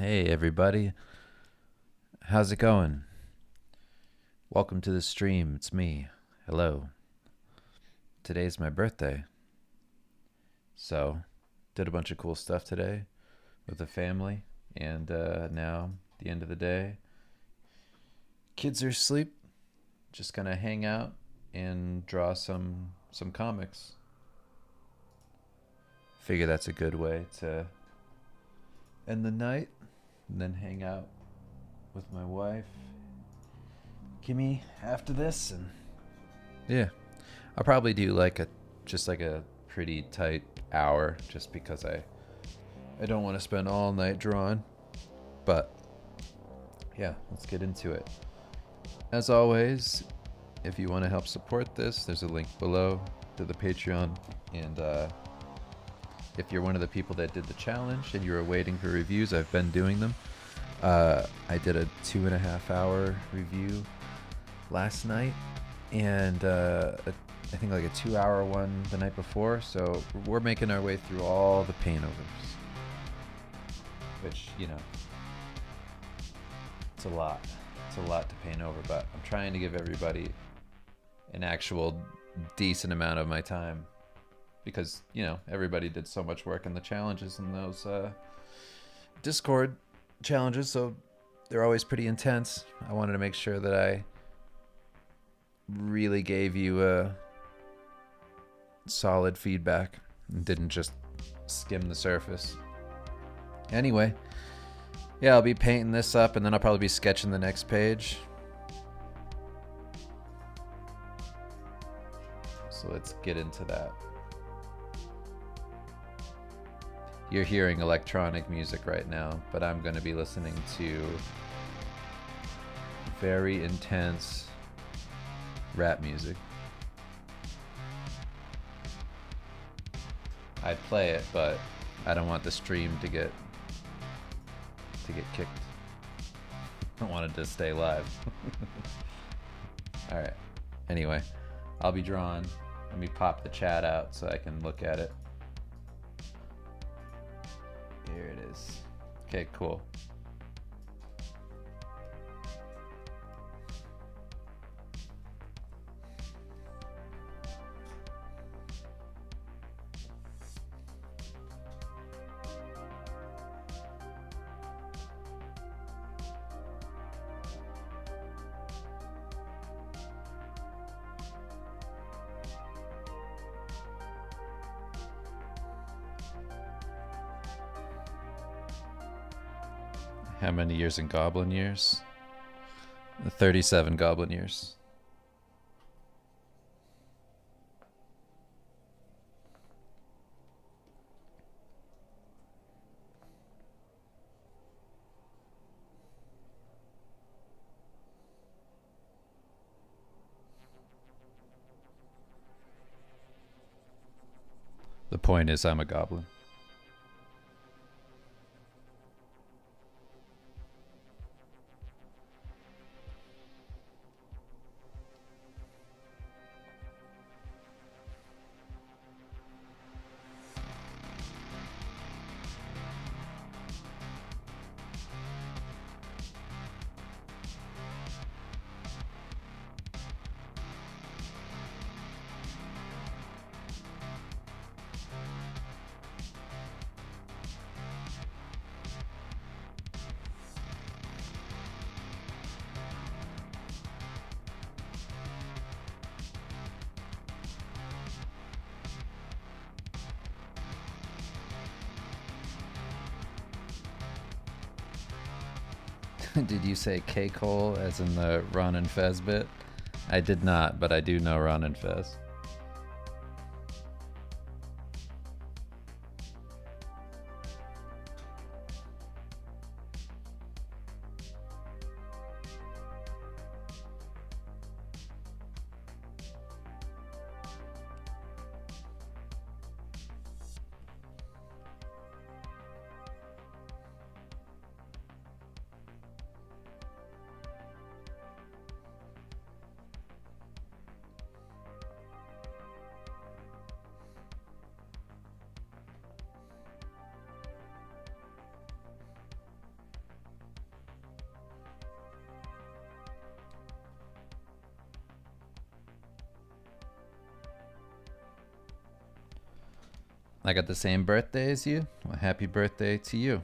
Hey everybody, how's it going? Welcome to the stream. It's me. Hello. Today's my birthday. So, did a bunch of cool stuff today with the family, and now, the end of the day, kids are asleep. Just gonna hang out and draw some comics. Figure that's a good way to end the night, and then hang out with my wife, Kimmy, after this, and yeah, I'll probably do like a pretty tight hour, just because I don't want to spend all night drawing. But yeah, let's get into it. As always, if you want to help support this, there's a link below to the Patreon. And if you're one of the people that did the challenge and you were waiting for reviews, I've been doing them. I did a 2.5 hour review last night, and I think like a 2 hour one the night before. So we're making our way through all the paintovers, which, you know, it's a lot. It's a lot to paint over, but I'm trying to give everybody an actual decent amount of my time, because, you know, everybody did so much work in the challenges and those Discord challenges, so they're always pretty intense. I wanted to make sure that I really gave you a solid feedback and didn't just skim the surface. Anyway, yeah, I'll be painting this up, and then I'll probably be sketching the next page. So let's get into that. You're hearing electronic music right now, but I'm going to be listening to very intense rap music. I'd play it, but I don't want the stream to get kicked. I want it to stay live. All right. Anyway, I'll be drawing. Let me pop the chat out so I can look at it. Here it is. Okay, cool. How many years in Goblin years? 37 Goblin years. The point is, I'm a goblin. Did you say K. Cole as in the Ron and Fez bit? I did not, but I do know Ron and Fez. I got the same birthday as you. Well, happy birthday to you.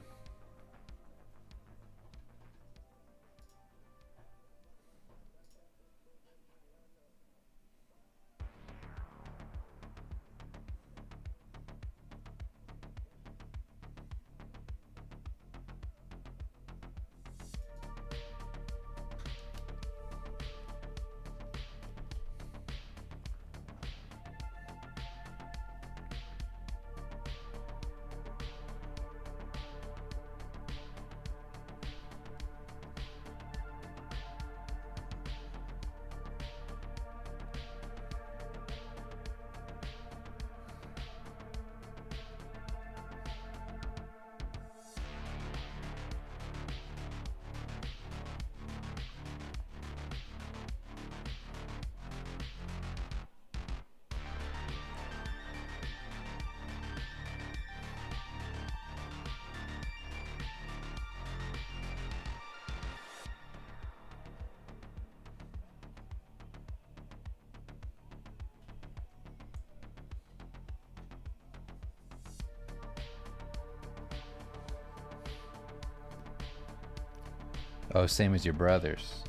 Oh, same as your brothers.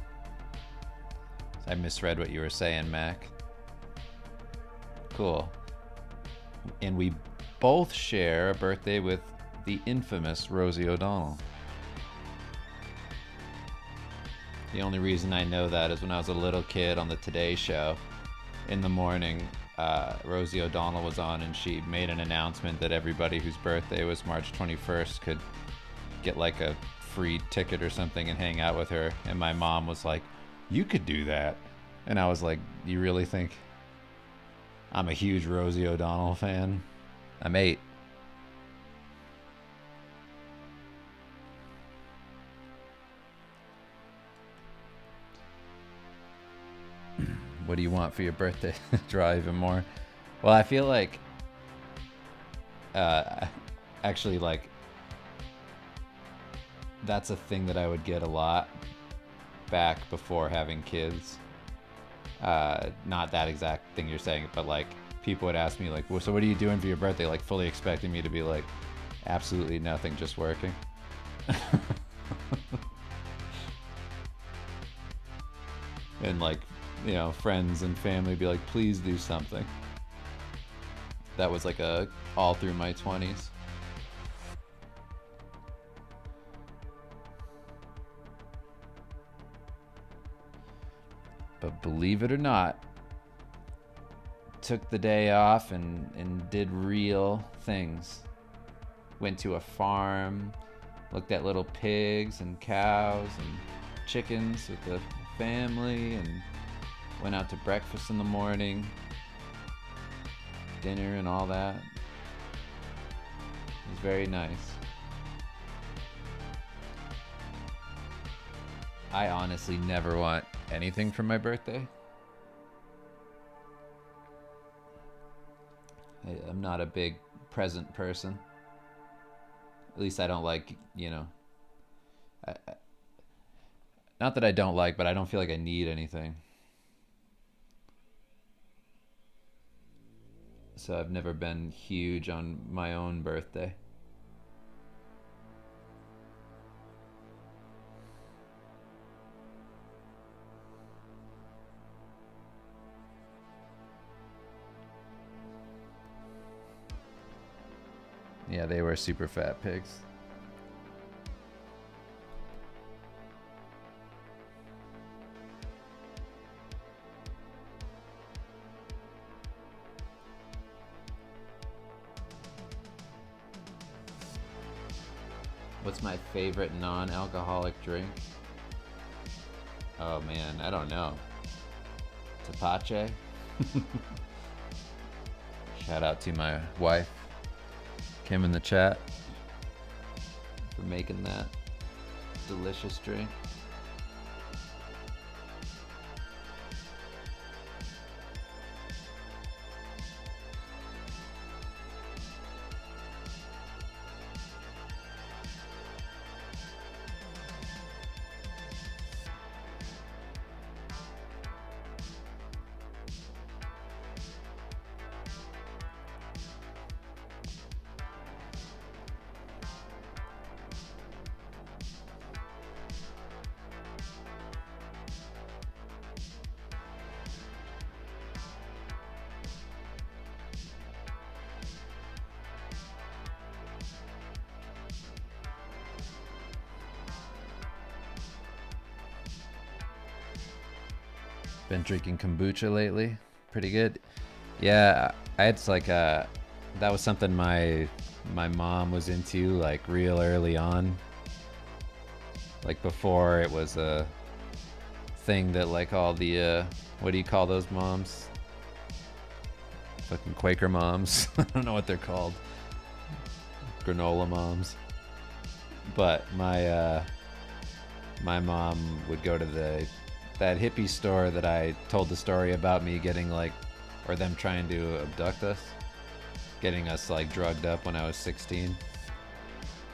I misread what you were saying, Mac. Cool. And we both share a birthday with the infamous Rosie O'Donnell. The only reason I know that is when I was a little kid on the Today Show in the morning, Rosie O'Donnell was on and she made an announcement that everybody whose birthday was March 21st could get like a free ticket or something and hang out with her. And my mom was like, you could do that. And I was like, you really think I'm a huge Rosie O'Donnell fan? I'm 8. What do you want for your birthday? Draw even more. Well, I feel like actually, like, that's a thing that I would get a lot back before having kids. Not that exact thing you're saying, but like people would ask me like, well, so what are you doing for your birthday? Like fully expecting me to be like, absolutely nothing, just working. And like, you know, friends and family be like, please do something. That was like a all through my 20s. But believe it or not, took the day off and did real things. Went to a farm, looked at little pigs and cows and chickens with the family, and went out to breakfast in the morning, dinner and all that. It was very nice. I honestly never want anything for my birthday. I'm not a big present person. At least I don't like, you know, not that I don't like, but I don't feel like I need anything. So I've never been huge on my own birthday. Yeah, they were super fat pigs. What's my favorite non-alcoholic drink? Oh man, I don't know. Tepache? Shout out to my wife, Kim, in the chat, for making that delicious drink. Been drinking kombucha lately. Pretty good. Yeah, I had like that was something my mom was into like real early on. Like before it was a thing that like all the what do you call those moms? Fucking Quaker moms. I don't know what they're called. Granola moms. But my mom would go to that hippie store that I told the story about me getting like, or them trying to abduct us, getting us like drugged up when I was 16.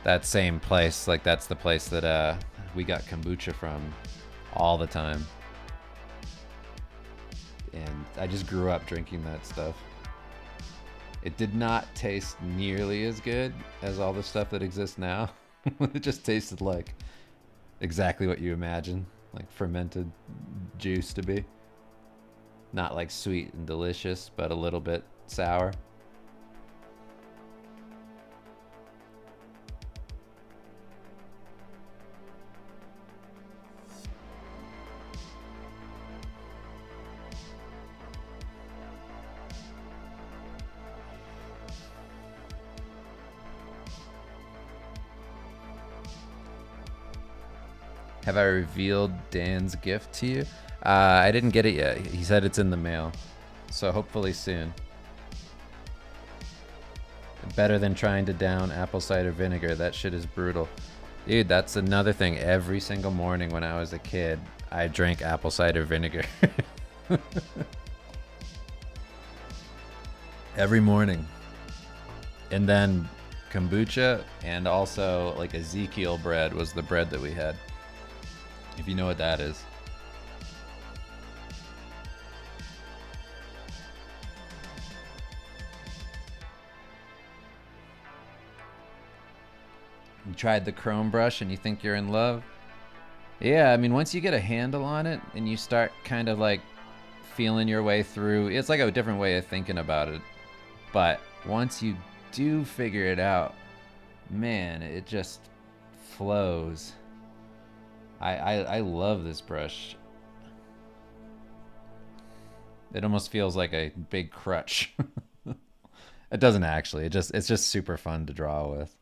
That same place, like that's the place that we got kombucha from all the time. And I just grew up drinking that stuff. It did not taste nearly as good as all the stuff that exists now. It just tasted like exactly what you imagine, like fermented juice to be. Not like sweet and delicious, but a little bit sour. Have I revealed Dan's gift to you? I didn't get it yet. He said it's in the mail. So hopefully soon. Better than trying to down apple cider vinegar. That shit is brutal. Dude, that's another thing. Every single morning when I was a kid, I drank apple cider vinegar. Every morning. And then kombucha and also like Ezekiel bread was the bread that we had. If you know what that is. You tried the chrome brush and you think you're in love? Yeah, I mean, once you get a handle on it and you start kind of like feeling your way through, it's like a different way of thinking about it. But once you do figure it out, man, it just flows. I love this brush. It almost feels like a big crutch. It doesn't actually. It's just super fun to draw with.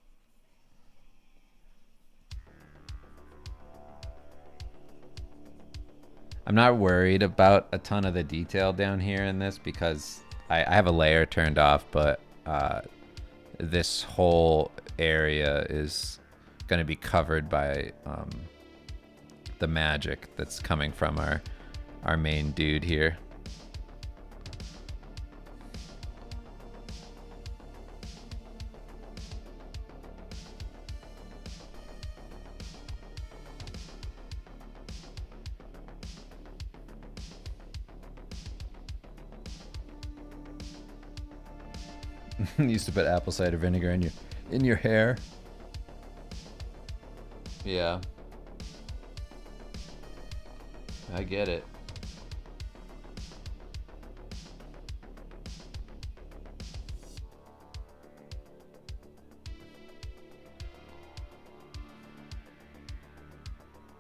I'm not worried about a ton of the detail down here in this because I have a layer turned off, but this whole area is going to be covered by the magic that's coming from our main dude here. Used to put apple cider vinegar in your hair. Yeah. I get it.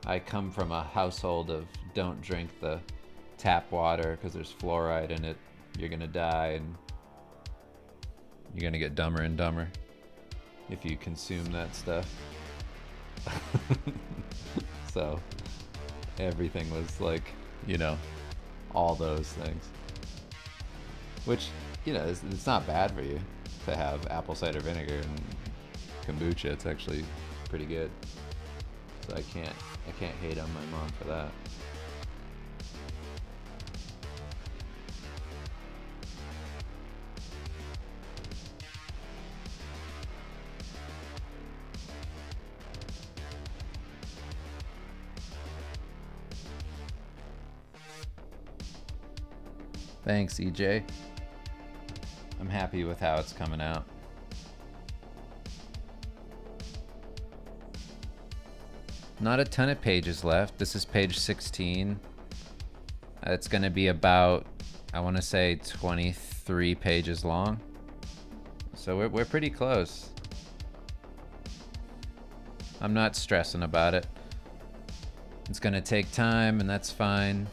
I come from a household of don't drink the tap water because there's fluoride in it. You're gonna die and you're gonna get dumber and dumber if you consume that stuff. So everything was like, you know, all those things. Which, you know, it's not bad for you to have apple cider vinegar and kombucha. It's actually pretty good. So I can't hate on my mom for that. Thanks, EJ. I'm happy with how it's coming out. Not a ton of pages left. This is page 16. It's going to be about, I want to say, 23 pages long. So we're pretty close. I'm not stressing about it. It's going to take time, and that's fine.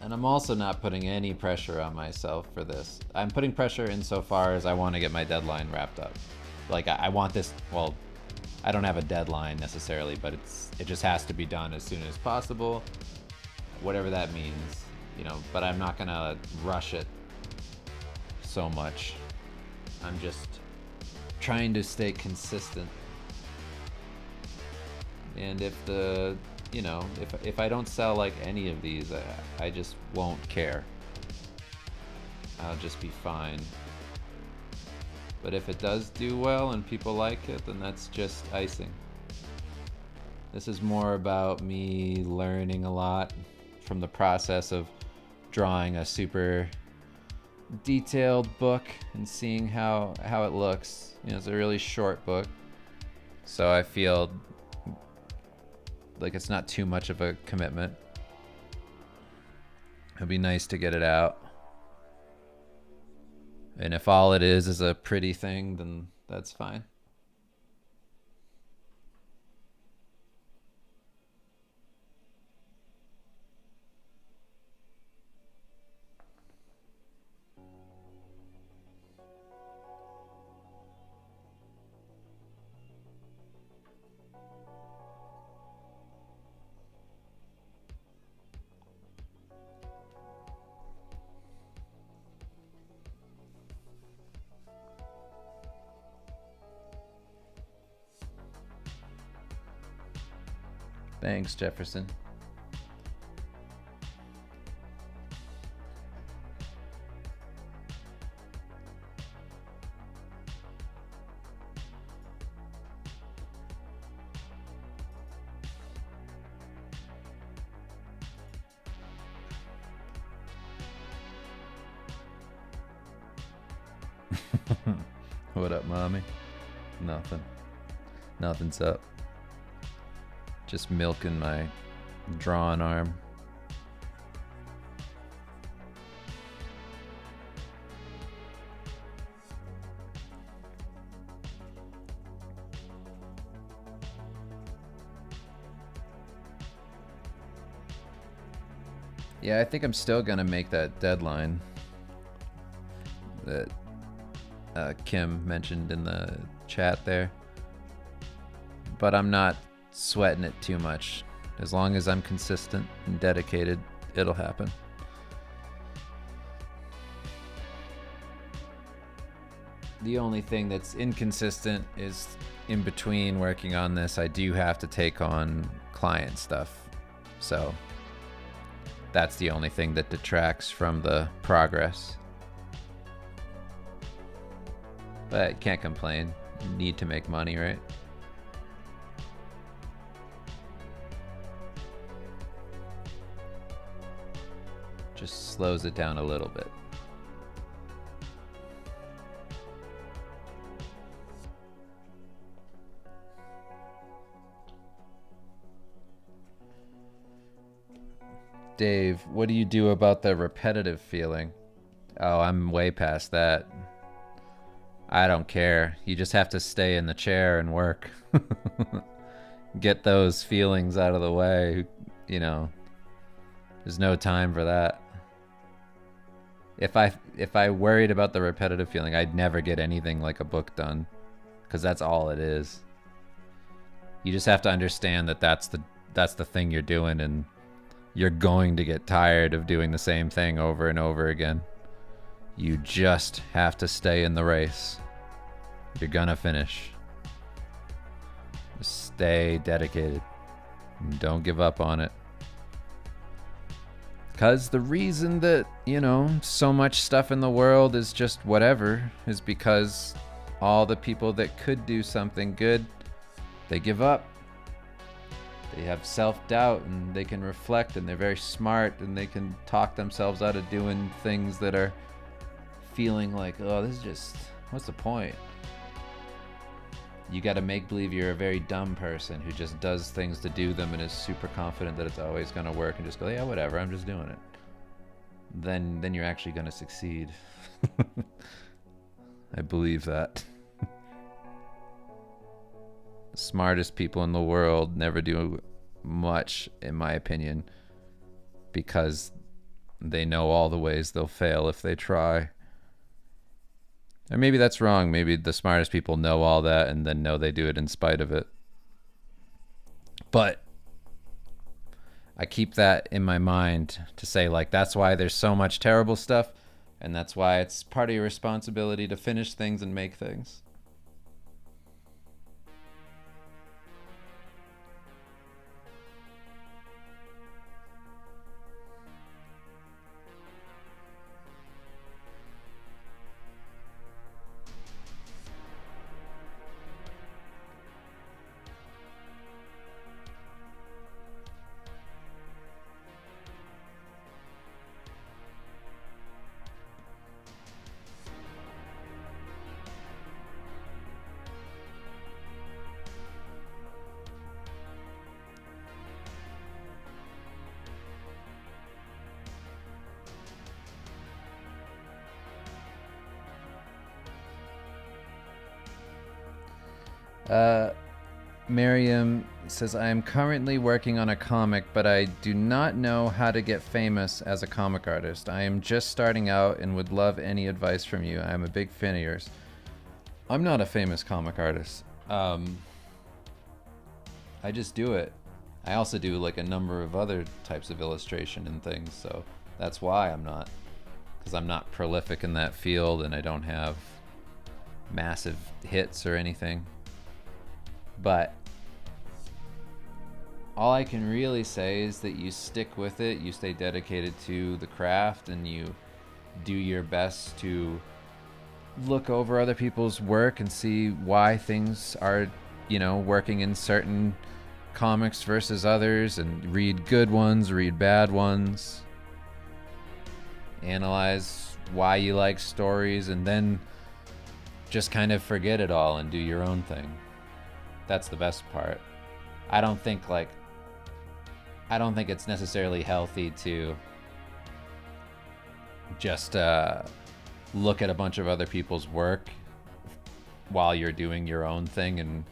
And I'm also not putting any pressure on myself for this. I'm putting pressure insofar as I want to get my deadline wrapped up. Like I want this, well, I don't have a deadline necessarily, but it just has to be done as soon as possible, whatever that means, you know, but I'm not gonna rush it so much. I'm just trying to stay consistent. And if the, you know, if I don't sell like any of these, I just won't care. I'll just be fine. But if it does do well and people like it, then that's just icing. This is more about me learning a lot from the process of drawing a super detailed book and seeing how it looks. You know, it's a really short book, so I feel like it's not too much of a commitment. It'd be nice to get it out. And if all it is a pretty thing, then that's fine. Thanks, Jefferson. What up, mommy? Nothing. Nothing's up. Just milking my drawn arm. Yeah, I think I'm still gonna make that deadline that Kim mentioned in the chat there. But I'm not sweating it too much. As long as I'm consistent and dedicated, it'll happen. The only thing that's inconsistent is in between working on this, I do have to take on client stuff. So that's the only thing that detracts from the progress. But I can't complain. You need to make money, right? Just slows it down a little bit. Dave, what do you do about the repetitive feeling? Oh, I'm way past that. I don't care. You just have to stay in the chair and work. Get those feelings out of the way. You know, there's no time for that. If I worried about the repetitive feeling, I'd never get anything like a book done, because that's all it is. You just have to understand that that's the thing you're doing, and you're going to get tired of doing the same thing over and over again. You just have to stay in the race. You're gonna finish. Just stay dedicated. Don't give up on it. Because the reason that, you know, so much stuff in the world is just whatever is because all the people that could do something good, they give up. They have self-doubt, and they can reflect, and they're very smart, and they can talk themselves out of doing things that are feeling like, oh, this is just, what's the point? You got to make believe you're a very dumb person who just does things to do them and is super confident that it's always going to work, and just go, yeah, whatever, I'm just doing it. Then you're actually going to succeed. I believe that. The smartest people in the world never do much, in my opinion, because They know all the ways they'll fail if they try. Or maybe that's wrong. Maybe the smartest people know all that and then know they do it in spite of it. But I keep that in my mind to say, like, that's why there's so much terrible stuff, and that's why it's part of your responsibility to finish things and make things. Miriam says, I am currently working on a comic, but I do not know how to get famous as a comic artist. I am just starting out and would love any advice from you. I am a big fan of yours. I'm not a famous comic artist. I just do it. I also do like a number of other types of illustration and things, so that's why I'm not. Because I'm not prolific in that field and I don't have massive hits or anything. But all I can really say is that you stick with it, you stay dedicated to the craft, and you do your best to look over other people's work and see why things are, working in certain comics versus others, and read good ones, read bad ones, analyze why you like stories, and then just kind of forget it all and do your own thing. That's the best part. I don't think it's necessarily healthy to just look at a bunch of other people's work while you're doing your own thing and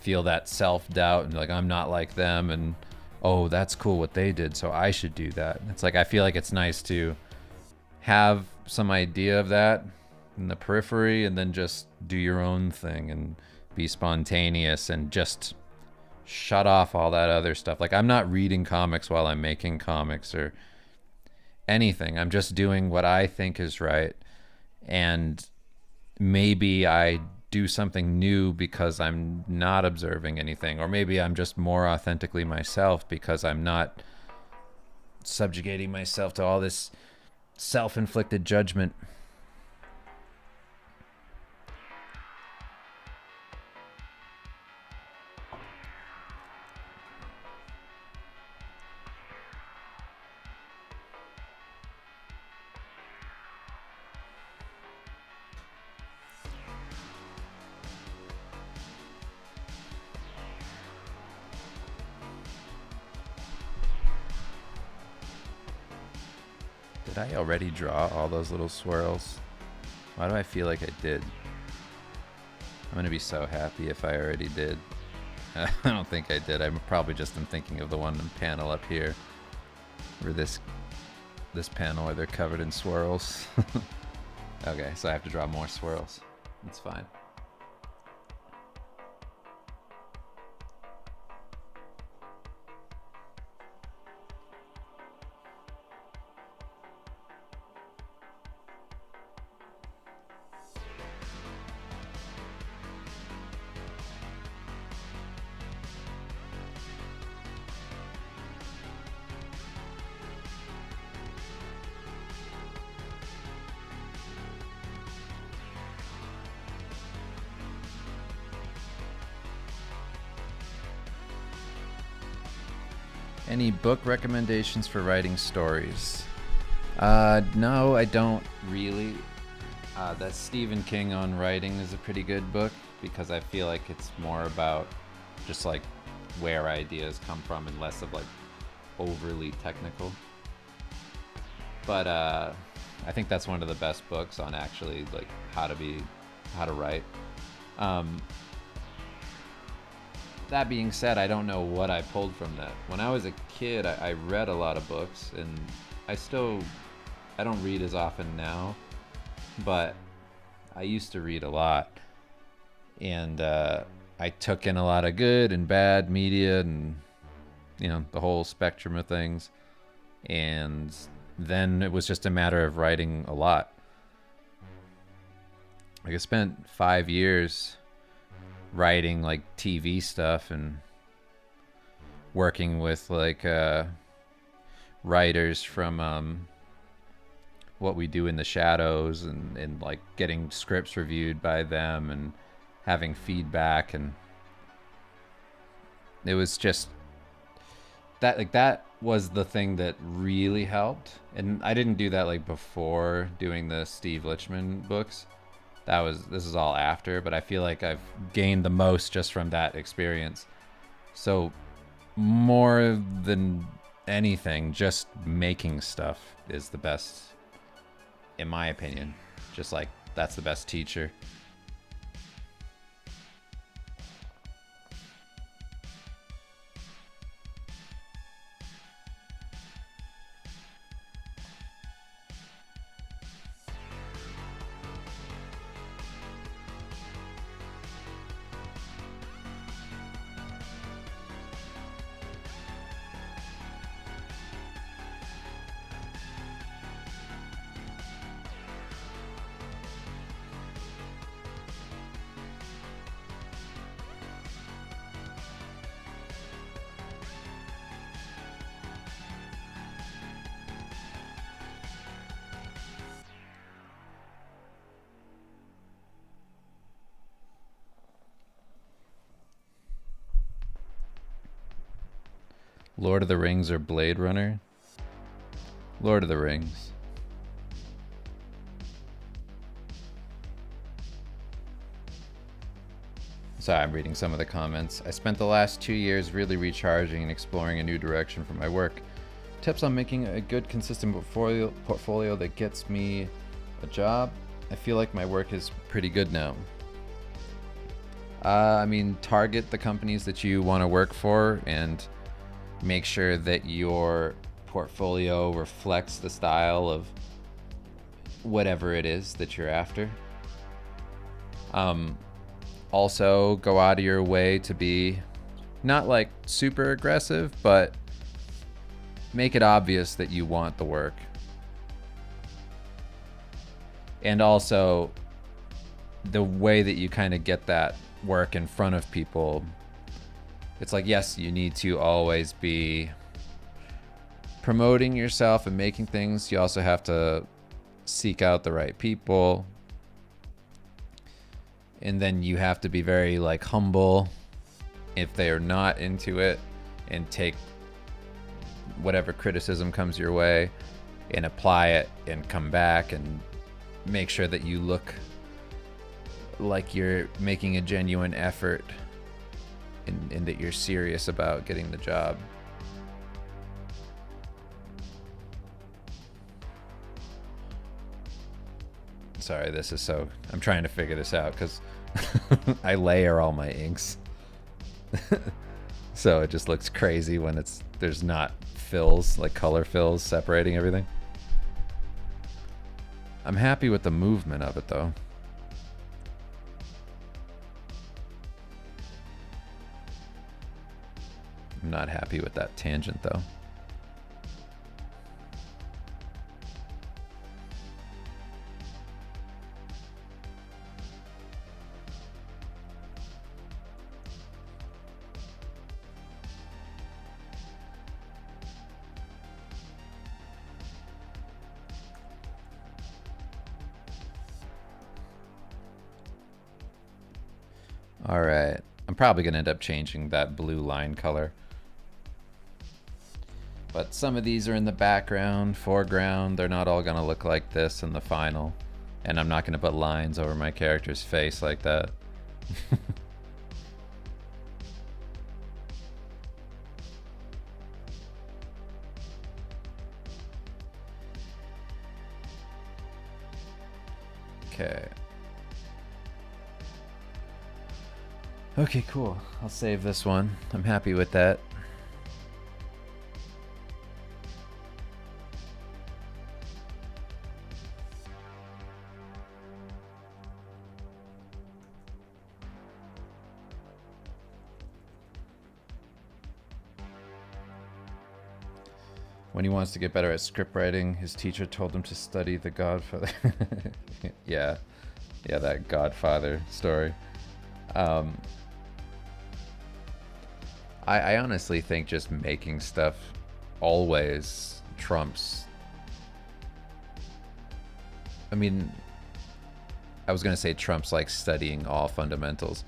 feel that self-doubt and like, I'm not like them, and oh, that's cool what they did, so I should do that. It's like, I feel like it's nice to have some idea of that in the periphery and then just do your own thing and be spontaneous and just shut off all that other stuff. Like, I'm not reading comics while I'm making comics or anything. I'm just doing what I think is right. And maybe I do something new because I'm not observing anything, or maybe I'm just more authentically myself because I'm not subjugating myself to all this self-inflicted judgment. Did I already draw all those little swirls? Why do I feel like I did? I'm gonna be so happy if I already did. I don't think I did. I'm probably just am thinking of the one panel up here, or this panel where they're covered in swirls. Okay, so I have to draw more swirls. It's fine. Any book recommendations for writing stories? No, I don't really. That Stephen King on writing is a pretty good book because I feel like it's more about just like where ideas come from and less of like overly technical. But I think that's one of the best books on actually like how to write. That being said, I don't know what I pulled from that. When I was a kid, I read a lot of books, and I still I don't read as often now, but I used to read a lot. And I took in a lot of good and bad media and, you know, the whole spectrum of things. And then it was just a matter of writing a lot. Like I spent 5 years writing like TV stuff and working with like writers from What We Do in the Shadows and like getting scripts reviewed by them and having feedback. And it was just that, like, that was the thing that really helped. And I didn't do that like before doing the Steve Lichman books. This is all after, but I feel like I've gained the most just from that experience. So more than anything, just making stuff is the best, in my opinion. Just like, that's the best teacher. Lord of the Rings or Blade Runner? Lord of the Rings. Sorry, I'm reading some of the comments. I spent the last 2 years really recharging and exploring a new direction for my work. Tips on making a good, consistent portfolio that gets me a job? I feel like my work is pretty good now. I mean, target the companies that you want to work for and make sure that your portfolio reflects the style of whatever it is that you're after. Also, go out of your way to be not like super aggressive, but make it obvious that you want the work. And also, the way that you kind of get that work in front of people, it's like, yes, you need to always be promoting yourself and making things. You also have to seek out the right people. And then you have to be very like humble if they're not into it, and take whatever criticism comes your way and apply it and come back and make sure that you look like you're making a genuine effort and that you're serious about getting the job. Sorry, I'm trying to figure this out because I layer all my inks. So it just looks crazy when there's not fills, like color fills separating everything. I'm happy with the movement of it though. I'm not happy with that tangent though. All right, I'm probably gonna end up changing that blue line color. But some of these are in the background, foreground. They're not all gonna look like this in the final. And I'm not gonna put lines over my character's face like that. Okay. Okay, cool. I'll save this one. I'm happy with that. When he wants to get better at script writing, his teacher told him to study The Godfather. Yeah, that Godfather story. I honestly think just making stuff always trumps. I mean, I was gonna say trumps like studying all fundamentals.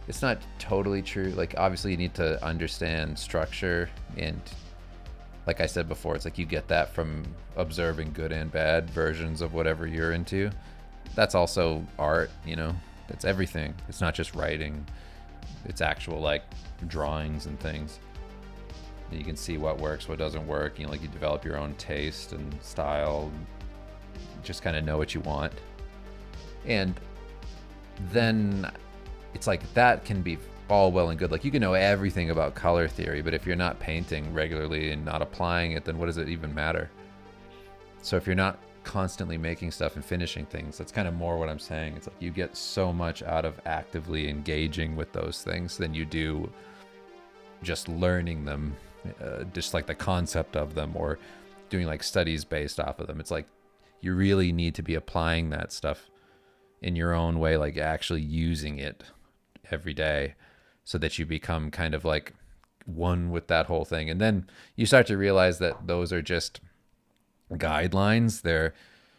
It's not totally true. Like, obviously you need to understand structure, and like I said before, it's like you get that from observing good and bad versions of whatever you're into. That's also art, you know? That's everything. It's not just writing. It's actual, like, drawings and things. You can see what works, what doesn't work. You know, like, you develop your own taste and style. Just kind of know what you want. And then it's like that can be all well and good. Like, you can know everything about color theory, but if you're not painting regularly and not applying it, then what does it even matter? So if you're not constantly making stuff and finishing things, that's kind of more what I'm saying. It's like you get so much out of actively engaging with those things than you do just learning them, just like the concept of them, or doing like studies based off of them. It's like you really need to be applying that stuff in your own way, like actually using it every day, so that you become kind of like one with that whole thing. And then you start to realize that those are just guidelines. They're,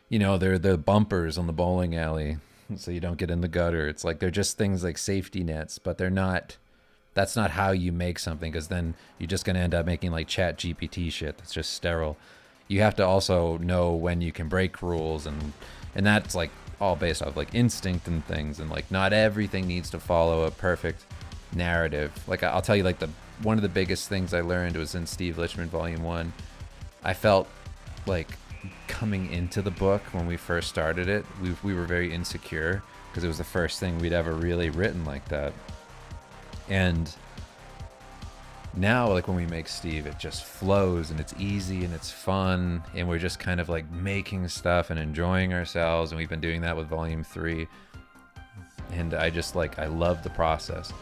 you know, they're the bumpers on the bowling alley so you don't get in the gutter. It's like they're just things like safety nets, but they're not, that's not how you make something, because then you're just going to end up making like Chat GPT shit that's just sterile. You have to also know when you can break rules, and that's like all based off like instinct and things, and like not everything needs to follow a perfect narrative. Like, I'll tell you, like, one of the biggest things I learned was in Steve Lichman Volume 1. I felt like coming into the book when we first started it, we were very insecure because it was the first thing we'd ever really written like that. And now, like, when we make Steve, it just flows and it's easy and it's fun, and we're just kind of like making stuff and enjoying ourselves. And we've been doing that with Volume 3, and I just like, I love the process.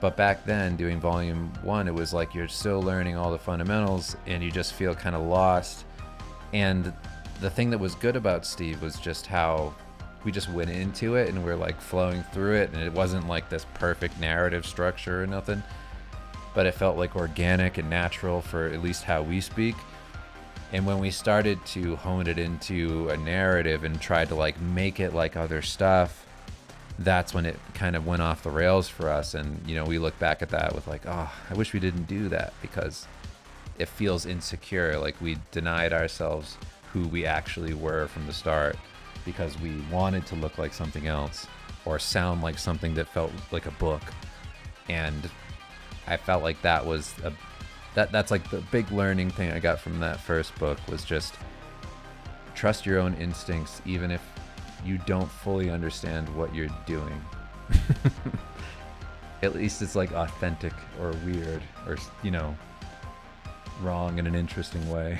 But back then, doing Volume 1, it was like you're still learning all the fundamentals and you just feel kind of lost. And the thing that was good about Steve was just how we just went into it and we're like flowing through it, and it wasn't like this perfect narrative structure or nothing, but it felt like organic and natural for at least how we speak. And when we started to hone it into a narrative and tried to like make it like other stuff, that's when it kind of went off the rails for us. And, you know, we look back at that with like, oh, I wish we didn't do that, because it feels insecure. Like we denied ourselves who we actually were from the start because we wanted to look like something else or sound like something that felt like a book. And I felt like that was that's like the big learning thing I got from that first book, was just trust your own instincts, even if you don't fully understand what you're doing. At least it's like authentic or weird or, you know, wrong in an interesting way.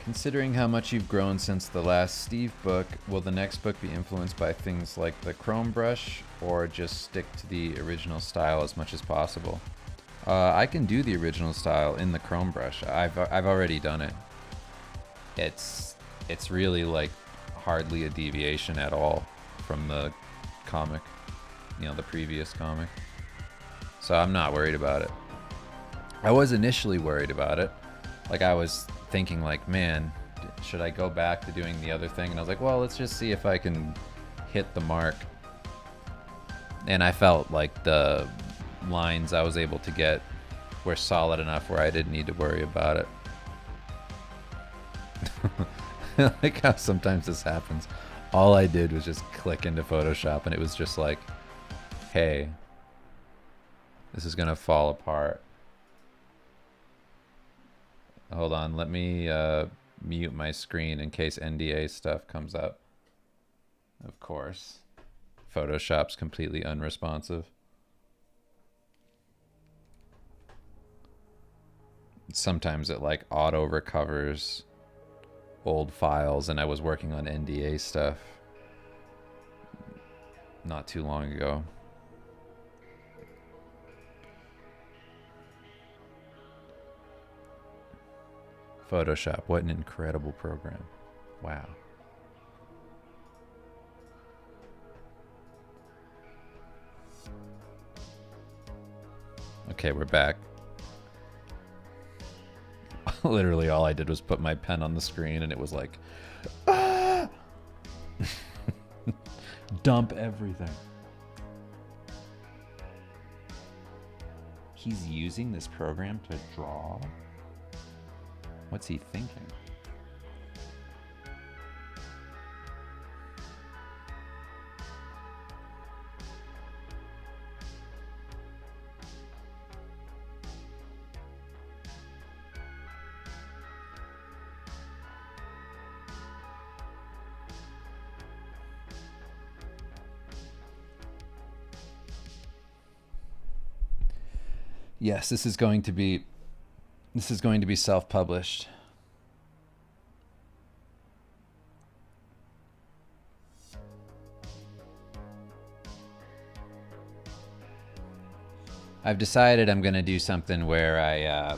Considering how much you've grown since the last Steve book, will the next book be influenced by things like the chrome brush, or just stick to the original style as much as possible? I can do the original style in the chrome brush. I've already done it. It's really like hardly a deviation at all from the comic, you know, the previous comic. So I'm not worried about it. I was initially worried about it. Like, I was thinking like, man, should I go back to doing the other thing? And I was like, well, let's just see if I can hit the mark. And I felt like the lines I was able to get were solid enough where I didn't need to worry about it. I like how sometimes this happens. All I did was just click into Photoshop and it was just like, hey, this is gonna fall apart. Hold on, let me mute my screen in case NDA stuff comes up. Of course. Photoshop's completely unresponsive. Sometimes it like auto recovers old files, and I was working on NDA stuff not too long ago. Photoshop, what an incredible program. Wow. Okay, we're back. Literally all I did was put my pen on the screen and it was like, ah! Dump everything. He's using this program to draw? What's he thinking? Yes, this is going to be self-published. I've decided I'm going to do something where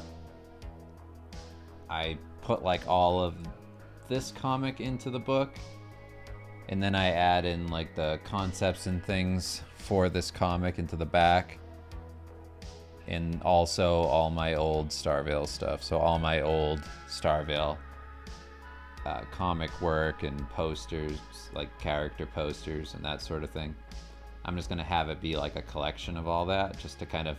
I put like all of this comic into the book, and then I add in like the concepts and things for this comic into the back. And also all my old Starvale stuff. So all my old Starvale comic work and posters, like character posters and that sort of thing. I'm just gonna have it be like a collection of all that, just to kind of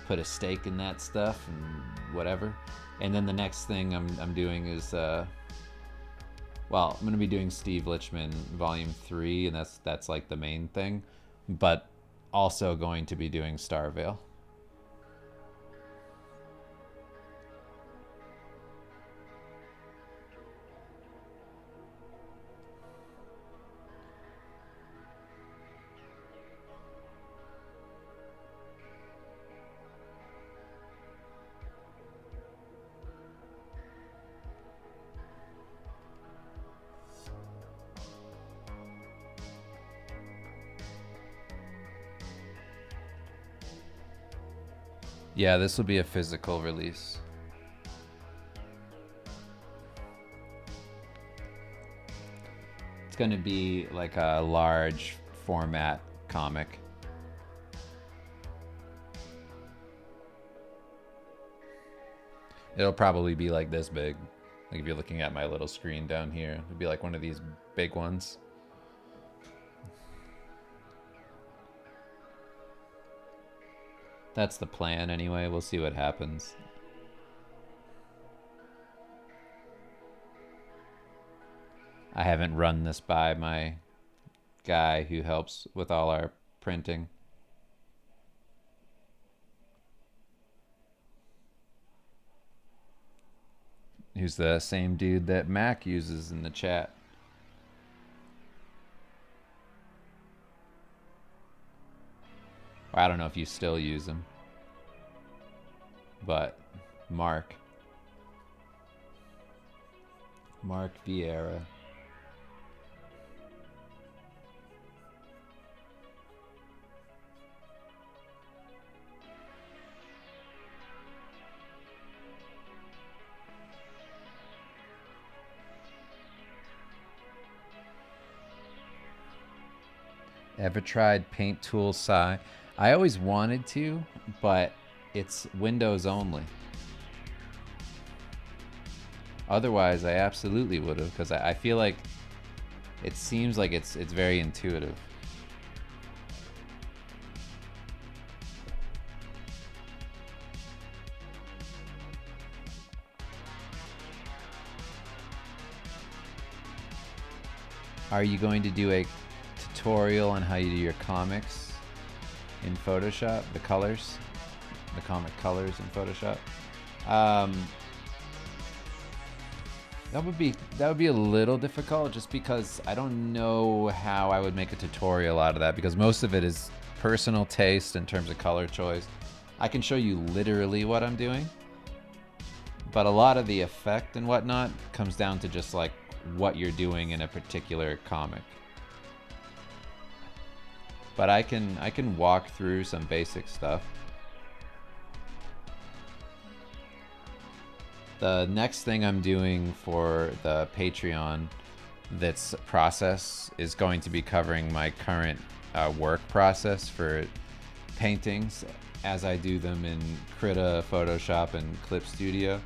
put a stake in that stuff and whatever. And then the next thing I'm doing is, well, I'm gonna be doing Steve Lichman Volume 3, and that's like the main thing, but also going to be doing Starvale. Yeah, this will be a physical release. It's going to be like a large format comic. It'll probably be like this big. Like if you're looking at my little screen down here, it'll be like one of these big ones. That's the plan anyway. We'll see what happens. I haven't run this by my guy who helps with all our printing. Who's the same dude that Mac uses in the chat. I don't know if you still use him, but Mark Vieira. Ever tried Paint Tool Sci? I always wanted to, but it's Windows only. Otherwise, I absolutely would have, because I feel like it seems like it's very intuitive. Are you going to do a tutorial on how you do your comics in Photoshop? The colors? The comic colors in Photoshop? That would be a little difficult just because I don't know how I would make a tutorial out of that, because most of it is personal taste in terms of color choice. I can show you literally what I'm doing, but a lot of the effect and whatnot comes down to just like what you're doing in a particular comic. But I can walk through some basic stuff. The next thing I'm doing for the Patreon that's process is going to be covering my current work process for paintings as I do them in Krita, Photoshop, and Clip Studio.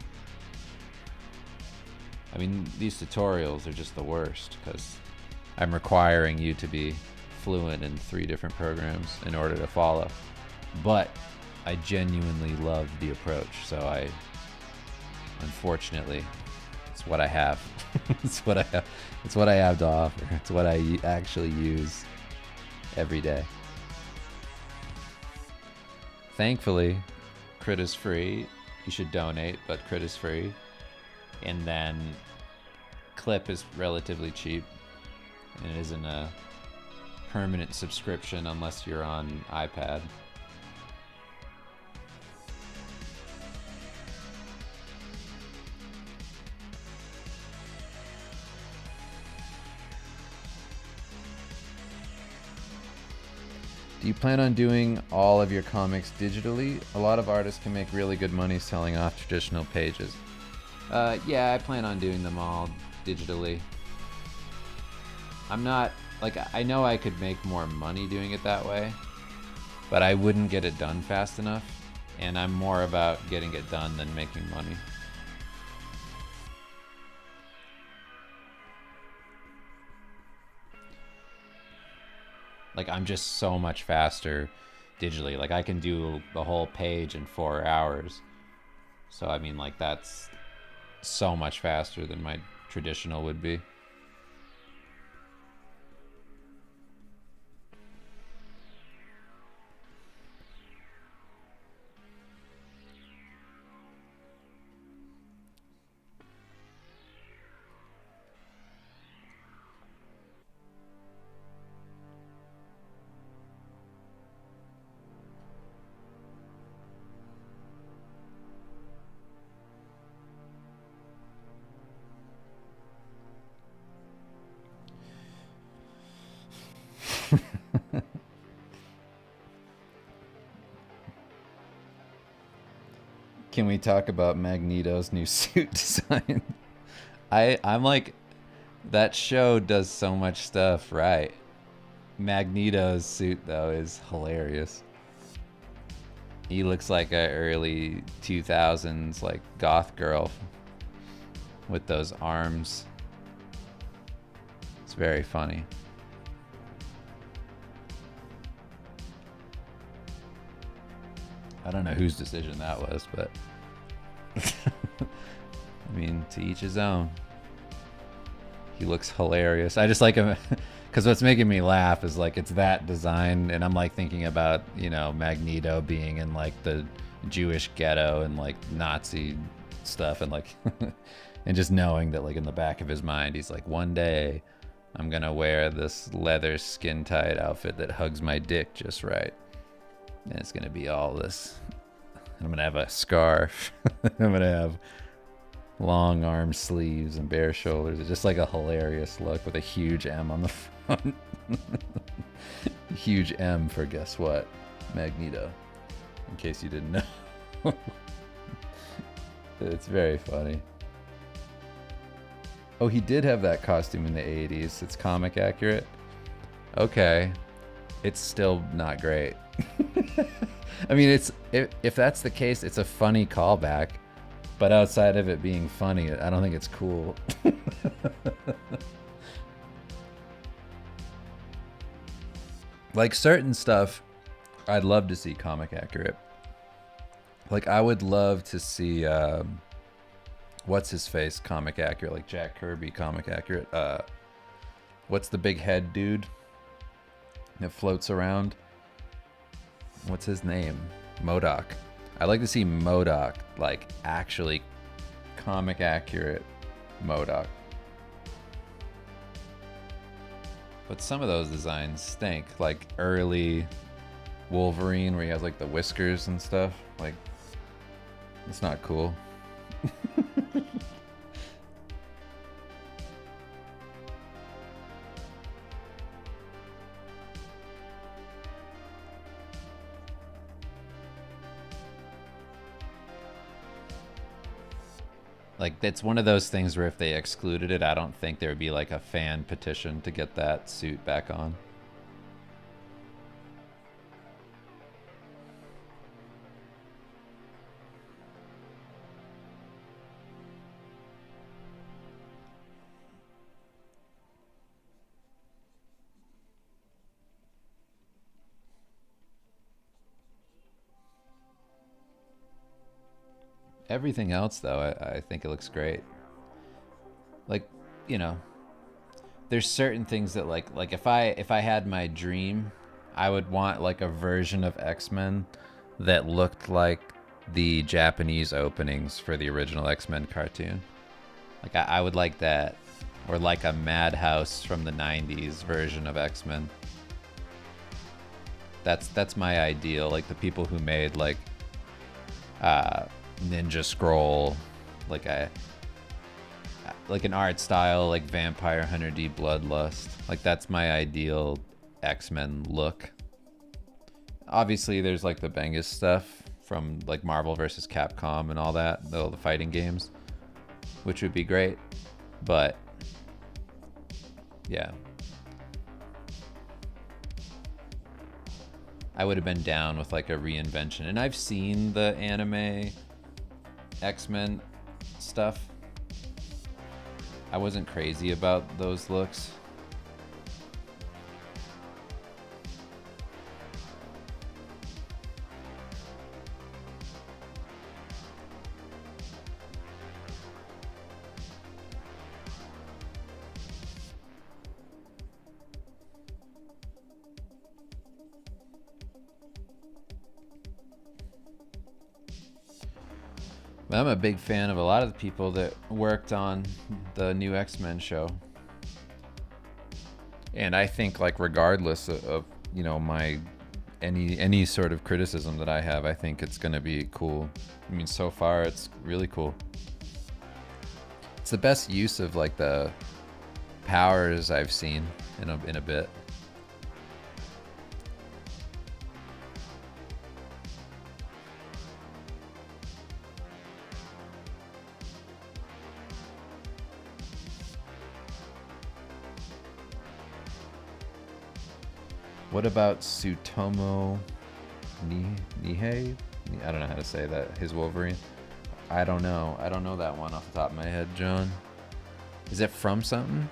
I mean, these tutorials are just the worst because I'm requiring you to be fluent in 3 different programs in order to follow. But I genuinely love the approach, so unfortunately, it's what I have. It's what I have. It's what I have to offer. It's what I actually use every day. Thankfully, Krita's free. You should donate, but Krita's free. And then Clip is relatively cheap, and it isn't a permanent subscription unless you're on iPad. Do you plan on doing all of your comics digitally? A lot of artists can make really good money selling off traditional pages. Yeah, I plan on doing them all digitally. I'm not, like, I know I could make more money doing it that way, but I wouldn't get it done fast enough, and I'm more about getting it done than making money. Like, I'm just so much faster digitally. Like, I can do the whole page in 4 hours. So, I mean, like, that's so much faster than my traditional would be. Can we talk about Magneto's new suit design? I'm like, that show does so much stuff right. Magneto's suit though is hilarious. He looks like a early 2000s like goth girl with those arms. It's very funny. I don't know whose decision that was, but I mean, to each his own. He looks hilarious. I just like him because what's making me laugh is like it's that design, and I'm like thinking about, you know, Magneto being in like the Jewish ghetto and like Nazi stuff, and like and just knowing that like in the back of his mind he's like, one day I'm gonna wear this leather skin tight outfit that hugs my dick just right. And it's gonna be all this. I'm gonna have a scarf. I'm gonna have long arm sleeves and bare shoulders. It's just like a hilarious look with a huge M on the front. Huge M for guess what? Magneto. In case you didn't know. It's very funny. Oh, he did have that costume in the 80s. It's comic accurate. Okay. It's still not great. I mean, it's if that's the case, it's a funny callback, but outside of it being funny, I don't think it's cool. Like certain stuff, I'd love to see comic accurate. Like I would love to see what's his face comic accurate, like Jack Kirby comic accurate. What's the big head dude that floats around? What's his name? MODOK. I'd like to see MODOK like actually comic accurate MODOK. But some of those designs stink, like early Wolverine where he has like the whiskers and stuff. Like, it's not cool. Like, it's one of those things where if they excluded it, I don't think there would be like a fan petition to get that suit back on. Everything else, though, I think it looks great. Like, you know, there's certain things that like if I had my dream, I would want like a version of X-Men that looked like the Japanese openings for the original X-Men cartoon. Like I would like that, or like a Madhouse from the 90s version of X-Men. That's my ideal. Like the people who made like Ninja Scroll, like an art style like Vampire Hunter D Bloodlust. Like that's my ideal X-Men look. Obviously there's like the Bengus stuff from like Marvel vs. Capcom and all that, the fighting games, which would be great. But yeah, I would have been down with like a reinvention. And I've seen the anime X-Men stuff. I wasn't crazy about those looks. I'm a big fan of a lot of the people that worked on the new X-Men show. And I think like regardless of you know, my any sort of criticism that I have, I think it's going to be cool. I mean, so far it's really cool. It's the best use of like the powers I've seen in a bit. What about Tsutomu Nihei? I don't know how to say that. His Wolverine. I don't know. I don't know that one off the top of my head, John. Is it from something?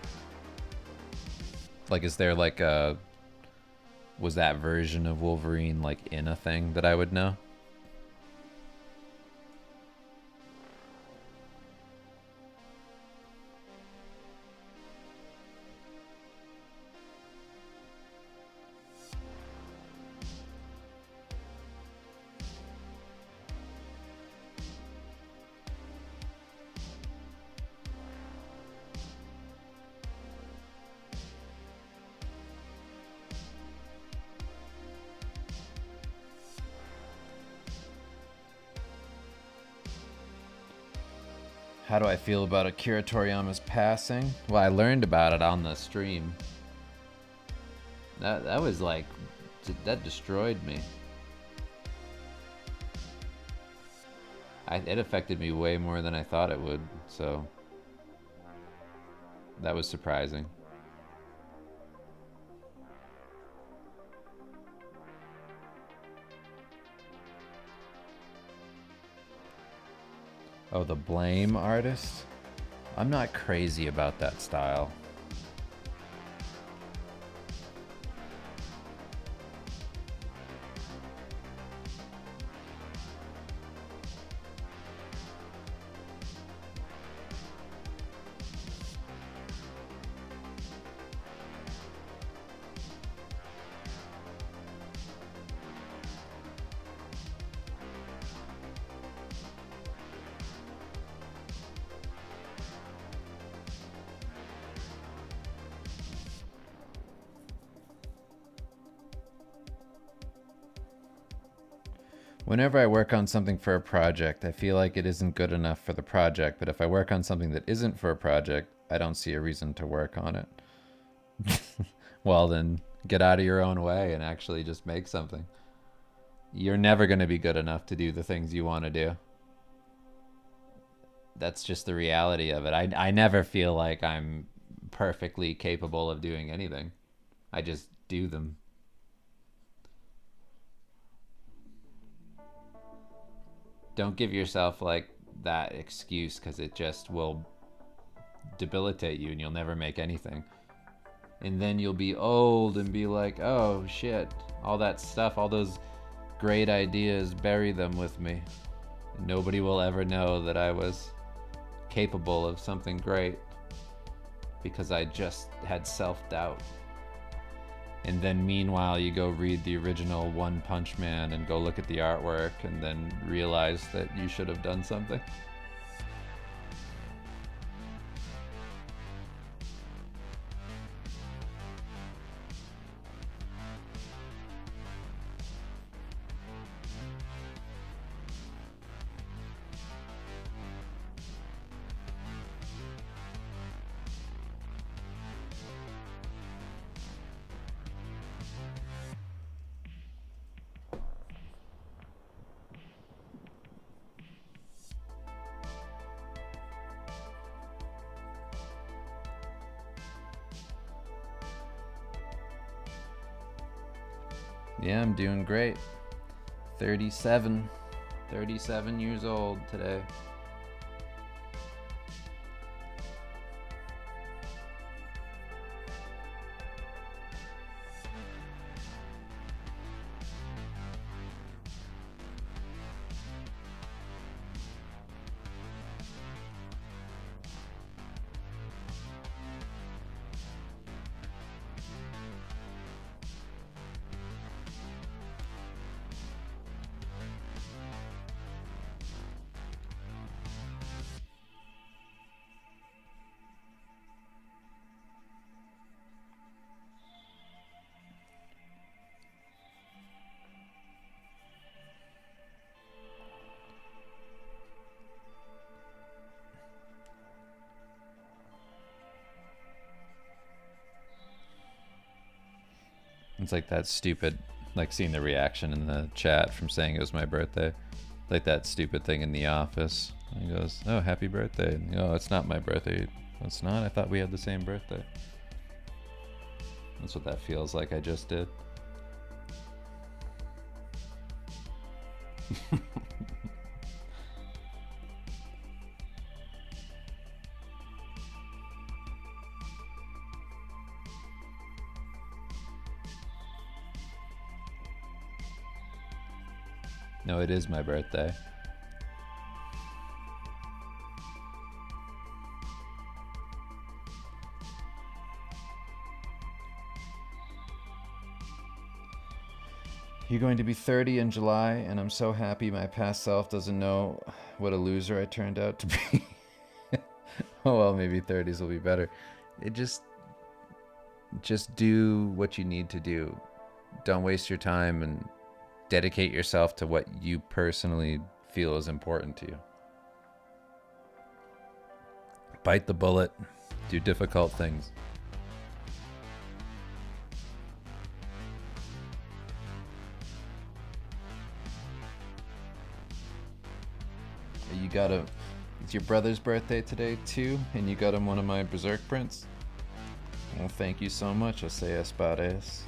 Like, is there like a... Was that version of Wolverine like in a thing that I would know? How do I feel about Akira Toriyama's passing? Well, I learned about it on the stream. That was like, that destroyed me. It affected me way more than I thought it would, so that was surprising. Oh, the Blame artist? I'm not crazy about that style. Whenever I work on something for a project, I feel like it isn't good enough for the project, but if I work on something that isn't for a project, I don't see a reason to work on it. Well, then get out of your own way and actually just make something. You're never going to be good enough to do the things you want to do. That's just the reality of it. I never feel like I'm perfectly capable of doing anything. I just do them. Don't give yourself like that excuse, because it just will debilitate you and you'll never make anything. And then you'll be old and be like, oh shit, all that stuff, all those great ideas, bury them with me. Nobody will ever know that I was capable of something great because I just had self-doubt. And then meanwhile, you go read the original One Punch Man and go look at the artwork and then realize that you should have done something. Yeah, I'm doing great. 37 years old today. It's like that stupid, like seeing the reaction in the chat from saying it was my birthday. Like that stupid thing in the office. He goes, oh, happy birthday. And, oh, it's not my birthday. It's not? I thought we had the same birthday. That's what that feels like I just did. No, it is my birthday. You're going to be 30 in July, and I'm so happy my past self doesn't know what a loser I turned out to be. Oh, well, maybe 30s will be better. It just do what you need to do. Don't waste your time and dedicate yourself to what you personally feel is important to you. Bite the bullet. Do difficult things. It's your brother's birthday today too, and you got him one of my Berserk prints? Well, thank you so much, Asea Spades.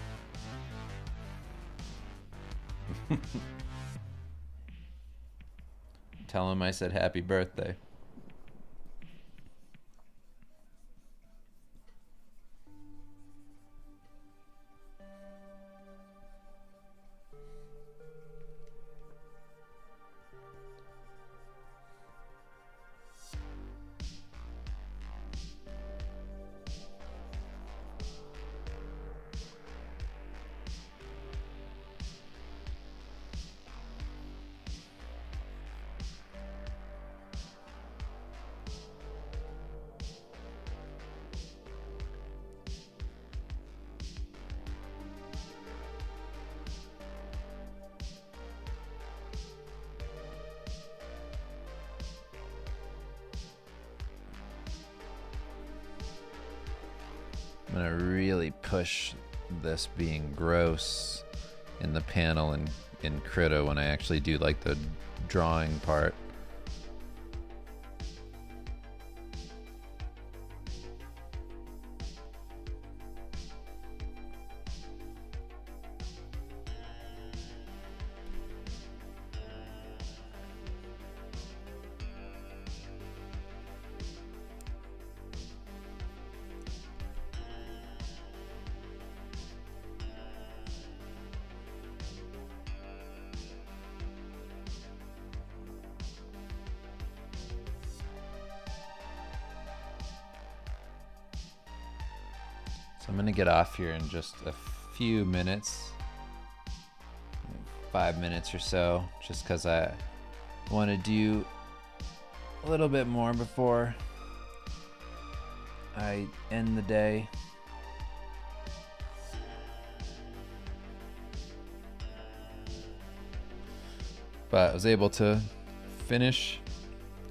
Tell him I said happy birthday. gonna really push this being gross in the panel in Krita when I actually do like the drawing part. So I'm gonna get off here in just a few minutes, 5 minutes or so, just because I want to do a little bit more before I end the day. But I was able to finish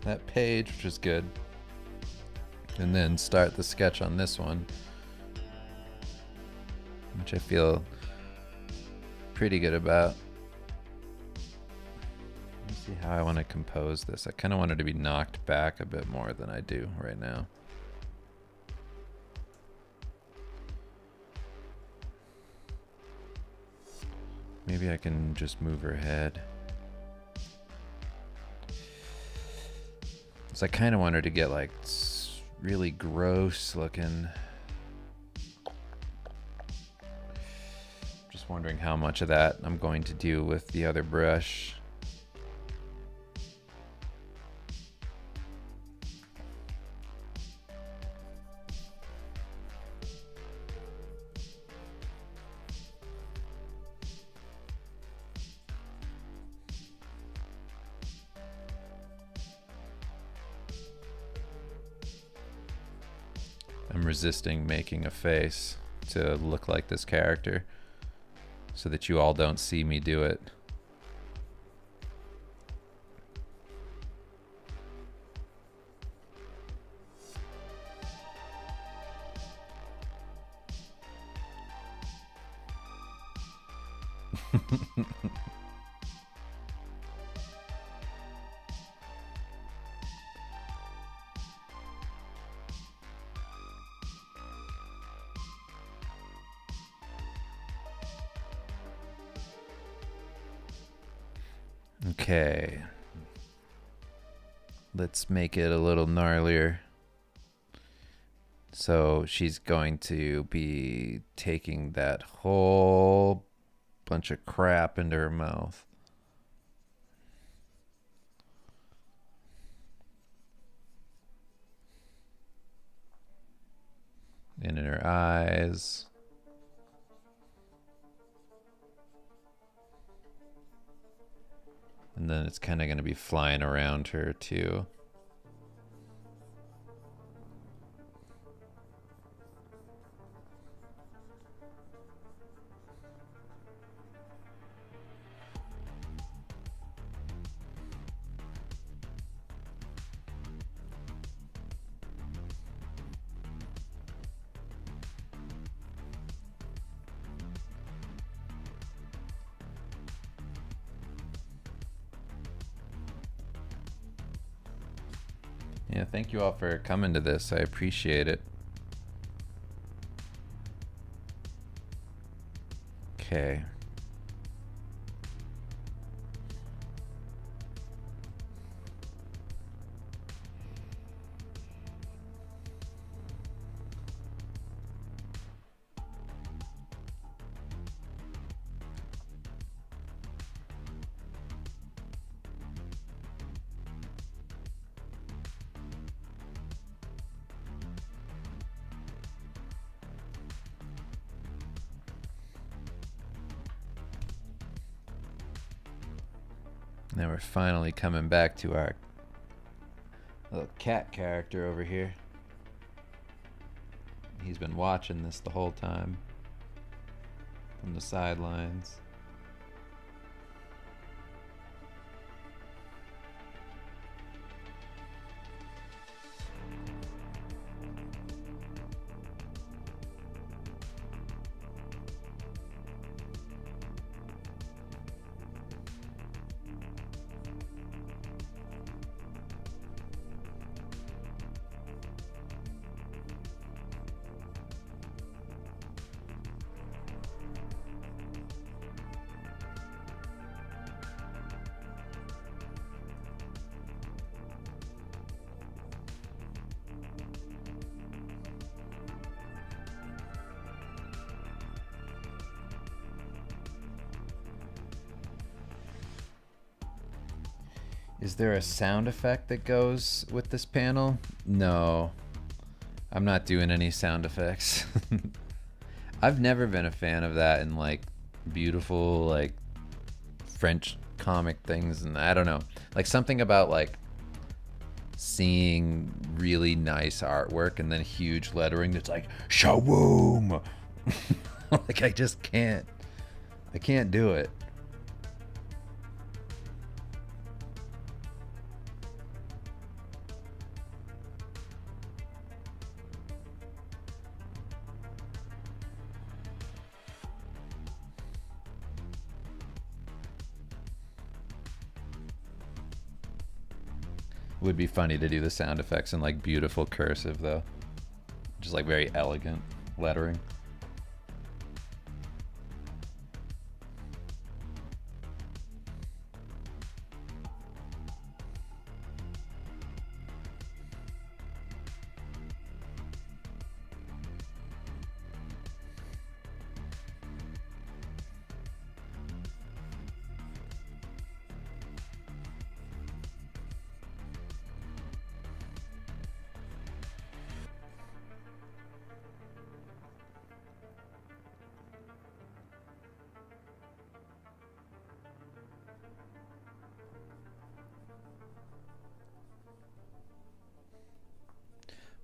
that page, which is good, and then start the sketch on this one, which I feel pretty good about. Let's see how I want to compose this. I kind of want it to be knocked back a bit more than I do right now. Maybe I can just move her head. So I kind of want her to get like really gross looking. Just wondering how much of that I'm going to do with the other brush. I'm resisting making a face to look like this character so that you all don't see me do it. Okay, let's make it a little gnarlier. So she's going to be taking that whole bunch of crap into her mouth. And in her eyes. And then it's kind of going to be flying around her too. Yeah, thank you all for coming to this. I appreciate it. Okay. Now we're finally coming back to our little cat character over here. He's been watching this the whole time from the sidelines. Is there a sound effect that goes with this panel? No. I'm not doing any sound effects. I've never been a fan of that in like beautiful like French comic things, and I don't know. Like something about like seeing really nice artwork and then huge lettering that's like showroom. Like I just can't. I can't do it. Would be funny to do the sound effects in like beautiful cursive though. Just like very elegant lettering.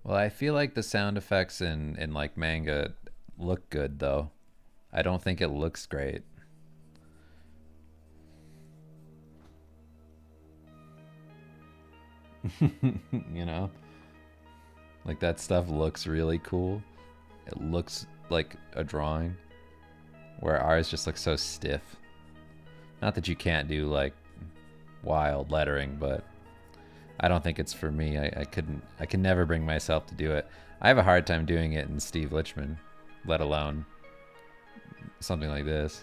Well, I feel like the sound effects in like manga look good though. I don't think it looks great. You know? Like that stuff looks really cool. It looks like a drawing. Where ours just looks so stiff. Not that you can't do like wild lettering, but I don't think it's for me. I can never bring myself to do it. I have a hard time doing it in Steve Lichman, let alone something like this.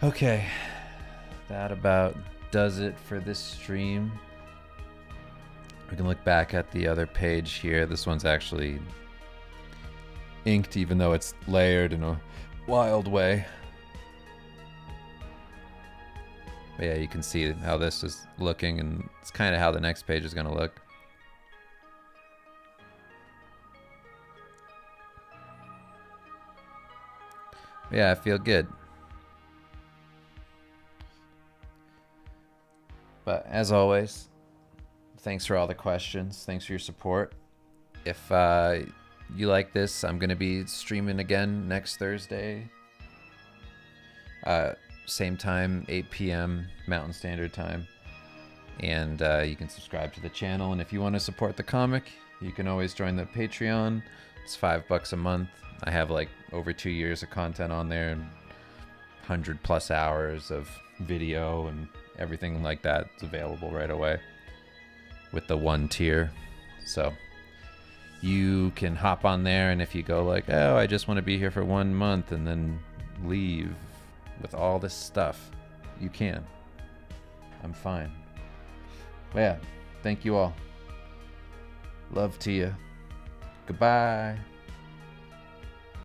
Okay, that about does it for this stream. We can look back at the other page here. This one's actually inked, even though it's layered in a wild way. But yeah, you can see how this is looking, and it's kind of how the next page is going to look. But yeah, I feel good. But as always, thanks for all the questions. Thanks for your support. If you like this, I'm going to be streaming again next Thursday. Same time, 8 p.m. Mountain Standard Time. And you can subscribe to the channel. And if you want to support the comic, you can always join the Patreon. It's $5 a month. I have like over 2 years of content on there, and 100+ hours of video and everything like that is available right away with the one tier. So you can hop on there, and if you go like, oh, I just want to be here for 1 month and then leave with all this stuff, you can. I'm fine. But yeah, thank you all. Love to you. Goodbye.